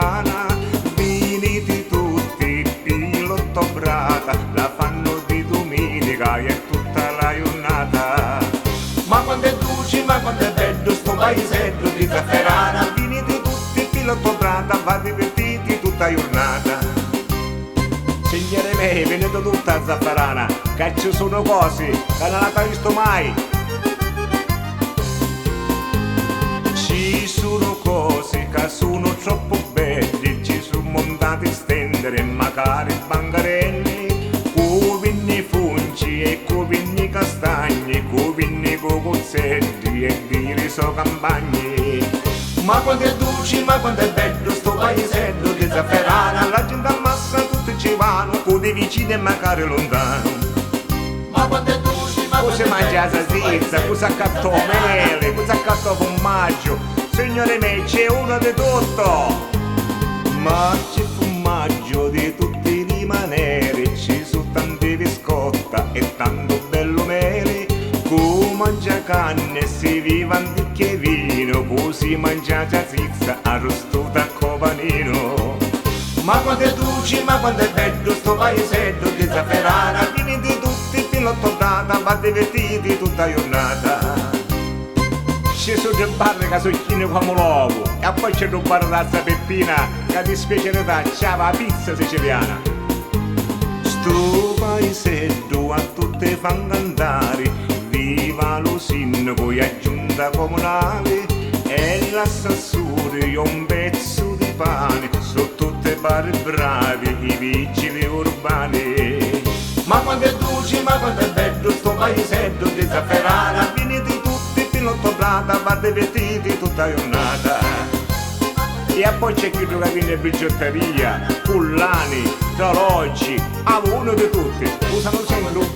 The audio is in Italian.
zafferana, venite tutti, pilotto brata, la fanno di domenica e tutta la giornata. Ma quando è dolce, ma quando è bello sto paesello di zafferana, venite tutti, pilotto brata, va divertiti tutta la giornata. Signore miei, venite tutta a zafferana, che ci sono cose che non avete visto mai. Ci sono cose che sono troppo belle, ci sono montati stendere e magari bancarelli, cupinni funci e cupinni castagni, cupinni cocozzelli e ghiri so campagni. Ma quando è dolce, ma quando è bello sto paesello di zafferana, la gente ammassa tutti ci vanno, con dei vicini e magari lontano. Ma quando è dolce, ma quando Cosa è mangia la bello sto salsiccia, cosa accatto mele, cosa accatto formaggio. Signore miei, c'è uno di tutto. Ma c'è formaggio di tutti i maneri, ci sono tanti biscotta e tanto bello mele. Come mangia carne si vive anche vino, così mangia salsiccia arrostuta a copanino. Ma quando è dolce, ma quando è bello sto paesello di zafferana, venite tutti pilotto brata, va divertiti tutta la giornata. Ci sono dei bar che sono chine come l'uovo, e poi c'è un bar razza peppina che di specialità c'ha la pizza siciliana. Sto paesello a tutte fan cantare, viva lo sindaco e a giunta comunale, e l'assessore un pezzo di pane, sono tutte bar bravi i vigili urbani. Ma quando è dolce, ma quando è bello sto paesello di zafferana, venite tutti pilotto brata, va divertiti tutta la giornata. E poi c'è chi gioca in bigiotteria, pullani, orologi, uno di tutti, usano sempre un